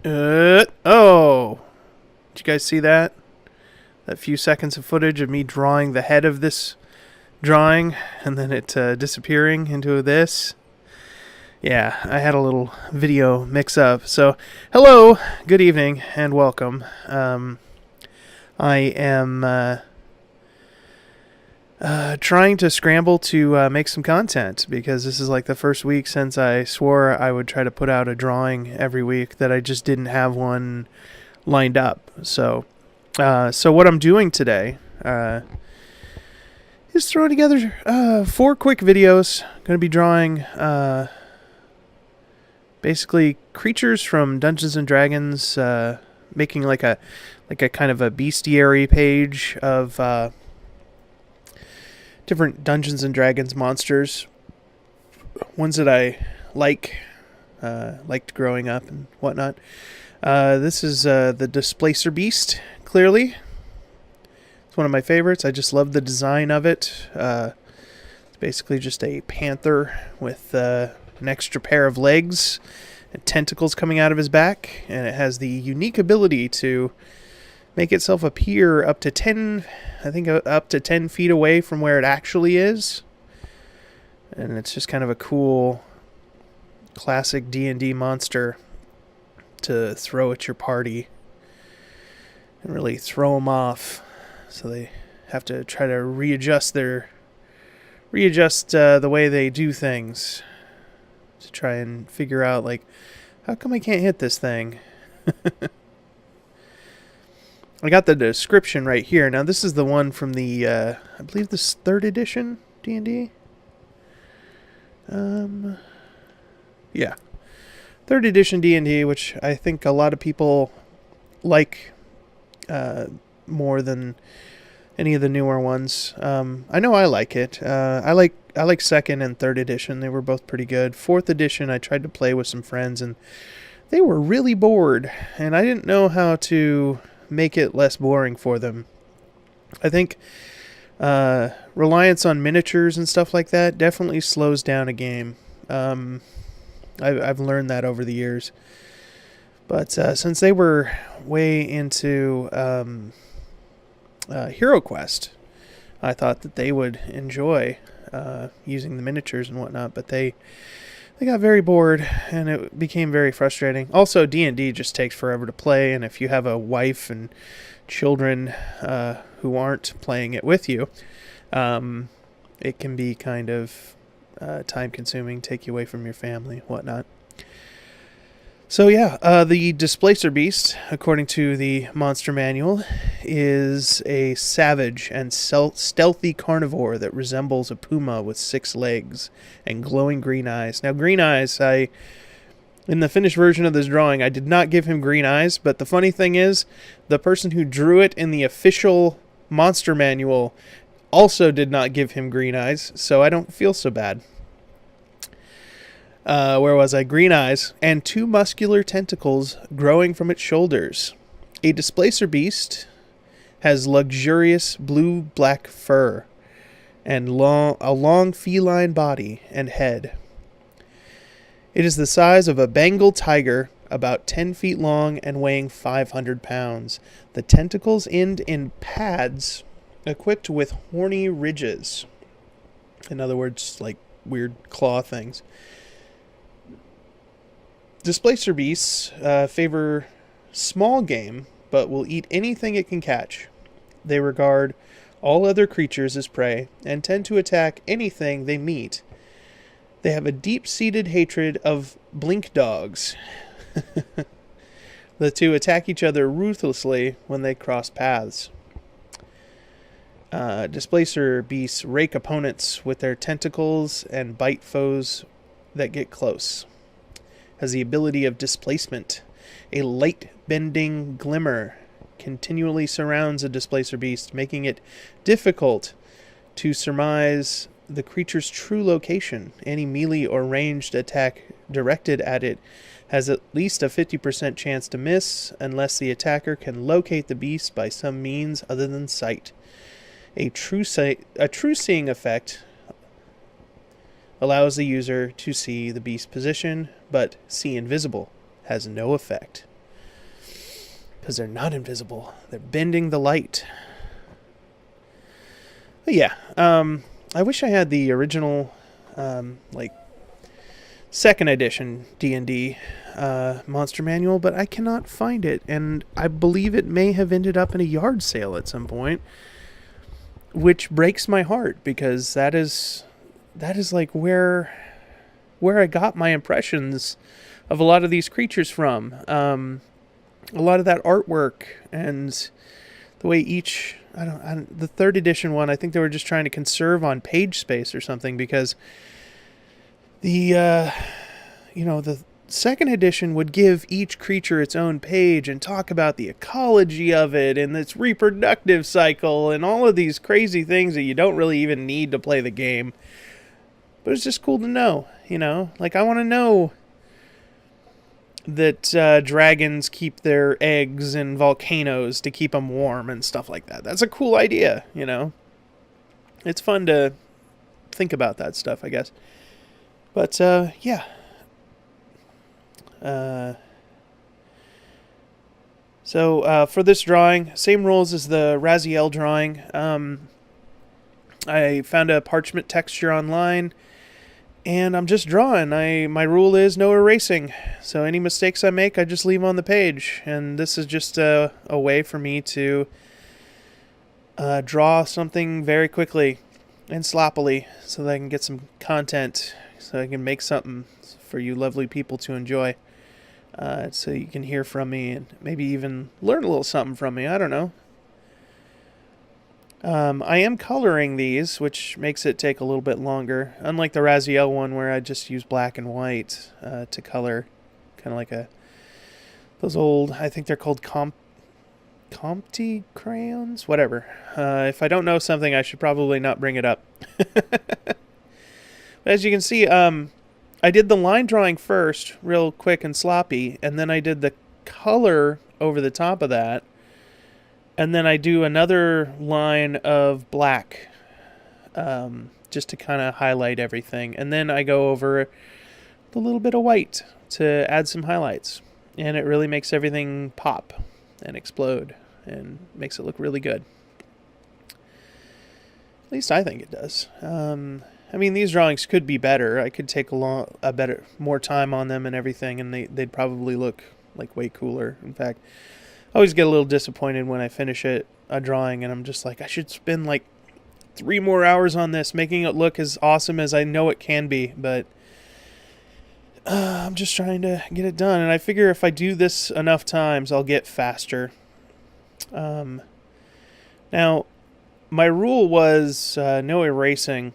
Oh, did you guys see that? That few seconds of footage of me drawing the head of this drawing and then it disappearing into this. Yeah, I had a little video mix up. So, hello, good evening, and welcome. I am trying to scramble to make some content because this is like the first week since I swore I would try to put out a drawing every week that I just didn't have one lined up. So what I'm doing today is throwing together 4 quick videos. Going to be drawing basically creatures from Dungeons and Dragons, making like a kind of a bestiary page of different Dungeons and Dragons monsters, ones that I liked growing up and whatnot. This is the Displacer Beast, clearly. It's one of my favorites. I just love the design of it. It's basically just a panther with an extra pair of legs and tentacles coming out of his back, and it has the unique ability to make itself appear up to 10 feet away from where it actually is. And it's just kind of a cool classic D&D monster to throw at your party and really throw them off, so they have to try to readjust the way they do things to try and figure out, like, how come I can't hit this thing? I got the description right here. Now, this is the one from the, I believe this 3rd edition D&D. Yeah. 3rd edition D&D, which I think a lot of people like more than any of the newer ones. I know I like it. I like 2nd and 3rd edition. They were both pretty good. 4th edition, I tried to play with some friends, and they were really bored, and I didn't know how to make it less boring for them. I think reliance on miniatures and stuff like that definitely slows down a game. I've learned that over the years. But since they were way into Hero Quest, I thought that they would enjoy using the miniatures and whatnot, but they got very bored, and it became very frustrating. Also, D&D just takes forever to play, and if you have a wife and children who aren't playing it with you, it can be kind of time-consuming, take you away from your family, whatnot. So yeah, the Displacer Beast, according to the monster manual, is a savage and stealthy carnivore that resembles a puma with 6 legs and glowing green eyes. Now, green eyes, in the finished version of this drawing, I did not give him green eyes, but the funny thing is, the person who drew it in the official monster manual also did not give him green eyes, so I don't feel so bad. Where was I? Green eyes and 2 muscular tentacles growing from its shoulders. A Displacer Beast has luxurious blue-black fur and a long feline body and head. It is the size of a Bengal tiger, about 10 feet long and weighing 500 pounds. The tentacles end in pads equipped with horny ridges. In other words, like weird claw things. Displacer beasts favor small game, but will eat anything it can catch. They regard all other creatures as prey and tend to attack anything they meet. They have a deep-seated hatred of blink dogs. The two attack each other ruthlessly when they cross paths. Displacer beasts rake opponents with their tentacles and bite foes that get close. Has the ability of displacement. A light-bending glimmer continually surrounds a Displacer Beast, making it difficult to surmise the creature's true location. Any melee or ranged attack directed at it has at least a 50% chance to miss, unless the attacker can locate the beast by some means other than sight. A true seeing effect allows the user to see the beast's position, but see invisible has no effect. because they're not invisible. They're bending the light. But yeah, I wish I had the original, like, second edition D&D monster manual, but I cannot find it, and I believe it may have ended up in a yard sale at some point, which breaks my heart, because that is like where I got my impressions of a lot of these creatures from. A lot of that artwork and the way each, the third edition one, I think they were just trying to conserve on page space or something, because the second edition would give each creature its own page and talk about the ecology of it and its reproductive cycle and all of these crazy things that you don't really even need to play the game. But it's just cool to know, Like, I want to know that dragons keep their eggs in volcanoes to keep them warm and stuff like that. That's a cool idea, It's fun to think about that stuff, I guess. But, yeah. So for this drawing, same rules as the Raziel drawing. I found a parchment texture online, and I'm just drawing. My rule is no erasing. So any mistakes I make, I just leave on the page. And this is just a way for me to draw something very quickly and sloppily, so that I can get some content, so I can make something for you lovely people to enjoy. So you can hear from me and maybe even learn a little something from me. I don't know. I am coloring these, which makes it take a little bit longer. Unlike the Raziel one, where I just use black and white to color. Kind of like those old, I think they're called Compti crayons? Whatever. If I don't know something, I should probably not bring it up. But as you can see, I did the line drawing first, real quick and sloppy, and then I did the color over the top of that, and then I do another line of black, just to kind of highlight everything, and then I go over the little bit of white to add some highlights, and it really makes everything pop and explode, and makes it look really good. At least I think it does. I mean, these drawings could be better. I could take more time on them and everything, and they'd probably look like way cooler. In fact, I always get a little disappointed when I finish a drawing, and I'm just like, I should spend like 3 more hours on this, making it look as awesome as I know it can be. But I'm just trying to get it done, and I figure if I do this enough times, I'll get faster. Now, my rule was no erasing.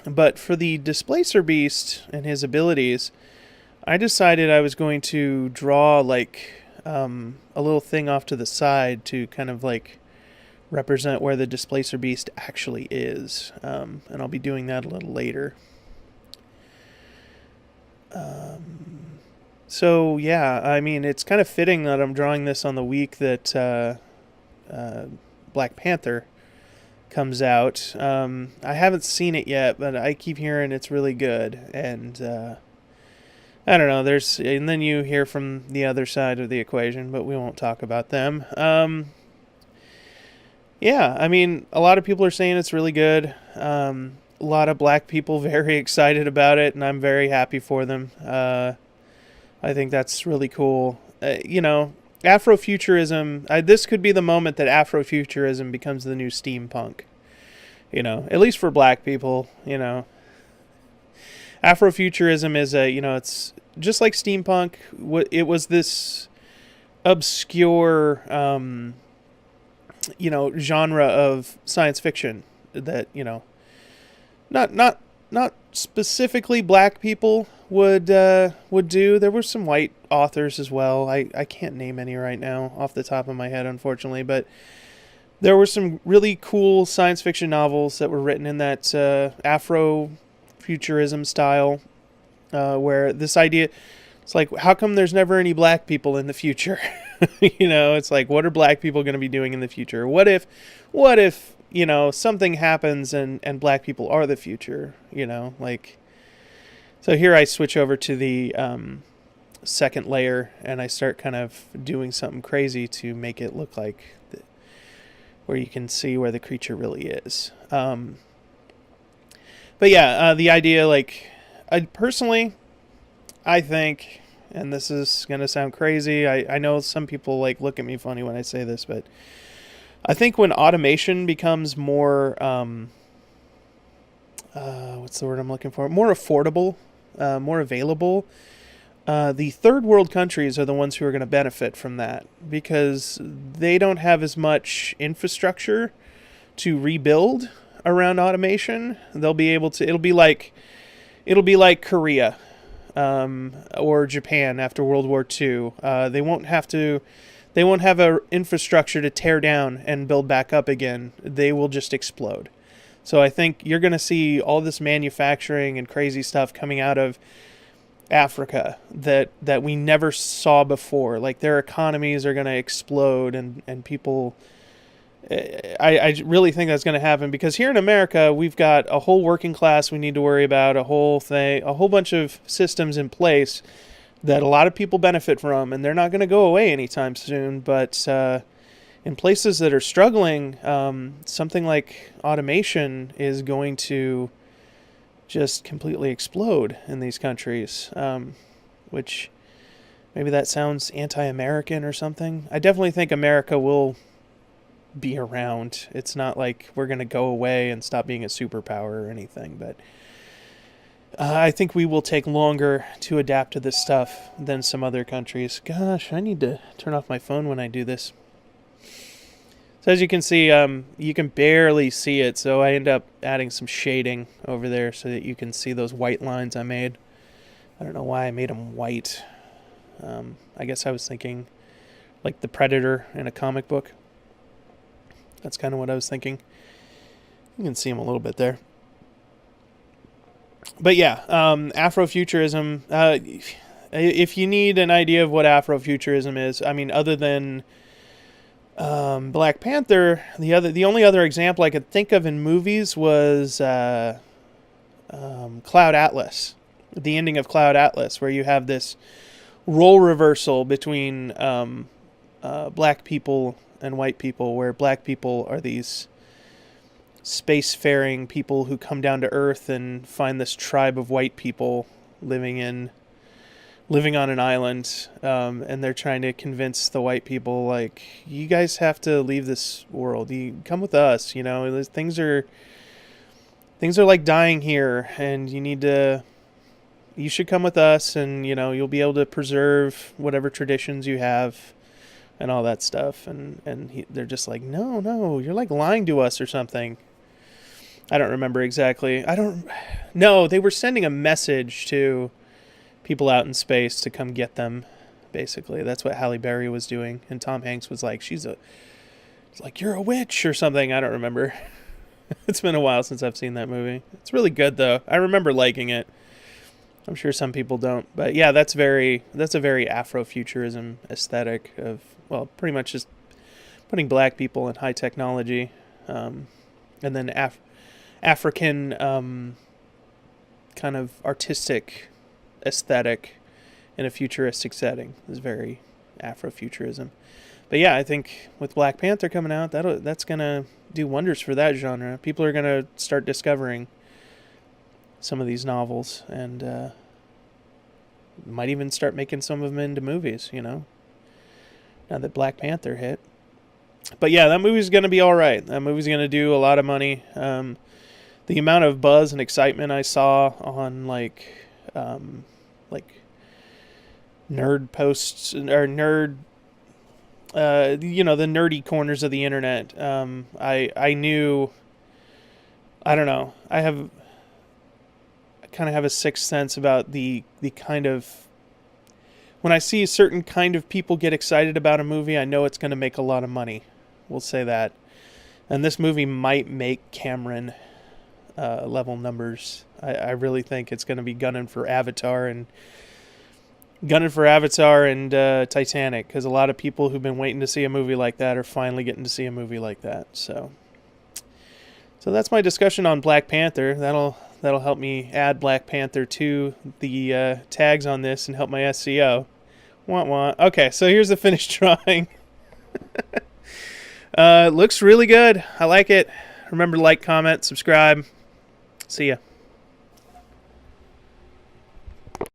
But for the Displacer Beast and his abilities, I decided I was going to draw like a little thing off to the side to kind of like represent where the Displacer Beast actually is. And I'll be doing that a little later. So yeah, I mean, it's kind of fitting that I'm drawing this on the week that Black Panther comes out. I haven't seen it yet, but I keep hearing it's really good, and I don't know, and then you hear from the other side of the equation, but we won't talk about them. Yeah, I mean, a lot of people are saying it's really good. A lot of black people very excited about it, and I'm very happy for them. I think that's really cool. Afro-futurism, this could be the moment that Afro-futurism becomes the new steampunk. At least for black people, Afro-futurism is it's just like steampunk. It was this obscure, genre of science fiction that, not specifically black people would do. There were some white authors as well. I can't name any right now off the top of my head, unfortunately, but there were some really cool science fiction novels that were written in that Afro-futurism style, where this idea, it's like, how come there's never any black people in the future? It's like, what are black people going to be doing in the future? What if something happens and black people are the future? So here I switch over to the second layer, and I start kind of doing something crazy to make it look like where you can see where the creature really is. But yeah, the idea, like, I think, and this is going to sound crazy, I know some people like look at me funny when I say this, but I think when automation becomes more, what's the word I'm looking for? More affordable, more available, the third world countries are the ones who are going to benefit from that, because they don't have as much infrastructure to rebuild around automation. They'll be able to, it'll be like Korea, or Japan after World War II. They won't have an infrastructure to tear down and build back up again. They will just explode. So I think you're going to see all this manufacturing and crazy stuff coming out of Africa that we never saw before. Like, their economies are going to explode, and people, I really think that's going to happen, because here in America we've got a whole working class we need to worry about, a whole bunch of systems in place that a lot of people benefit from, and they're not going to go away anytime soon. But in places that are struggling, something like automation is going to just completely explode in these countries, which maybe that sounds anti-American or something. I definitely think America will be around. It's not like we're going to go away and stop being a superpower or anything, but I think we will take longer to adapt to this stuff than some other countries. Gosh, I need to turn off my phone when I do this. So as you can see, you can barely see it, so I end up adding some shading over there so that you can see those white lines I made. I don't know why I made them white. I guess I was thinking like the Predator in a comic book. That's kind of what I was thinking. You can see them a little bit there. But yeah, afro-futurism, if you need an idea of what afro-futurism is, I mean, other than Black Panther, the only other example I could think of in movies was Cloud Atlas, the ending of Cloud Atlas, where you have this role reversal between black people and white people, where black people are these spacefaring people who come down to Earth and find this tribe of white people living on an island, and they're trying to convince the white people, like, you guys have to leave this world. You come with us, you know. Things are like dying here, and you should come with us, and, you know, you'll be able to preserve whatever traditions you have and all that stuff. And they're just like, no, you're like lying to us or something. I don't remember exactly. No, they were sending a message to people out in space to come get them, basically. That's what Halle Berry was doing, and Tom Hanks was like, it's like, you're a witch or something. I don't remember. It's been a while since I've seen that movie. It's really good, though. I remember liking it. I'm sure some people don't, but yeah, that's a very Afrofuturism aesthetic of, well, pretty much just putting black people in high technology, and then African kind of artistic aesthetic in a futuristic setting is very Afrofuturism. But yeah, I think with Black Panther coming out, that's gonna do wonders for that genre. People are gonna start discovering some of these novels, and might even start making some of them into movies, you know, now that Black Panther hit. But yeah, that movie's gonna be all right. That movie's gonna do a lot of money. The amount of buzz and excitement I saw on like nerd posts or nerd, you know, the nerdy corners of the internet. I knew, I don't know, I kind of have a sixth sense about the kind of, when I see a certain kind of people get excited about a movie, I know it's going to make a lot of money. We'll say that. And this movie might make Cameron level numbers. I really think it's going to be gunning for Avatar and Titanic, because a lot of people who've been waiting to see a movie like that are finally getting to see a movie like that. So that's my discussion on Black Panther. That'll help me add Black Panther to the tags on this and help my SEO. Wah, wah. Okay, so here's the finished drawing. Looks really good. I like it. Remember to like, comment, subscribe. See ya.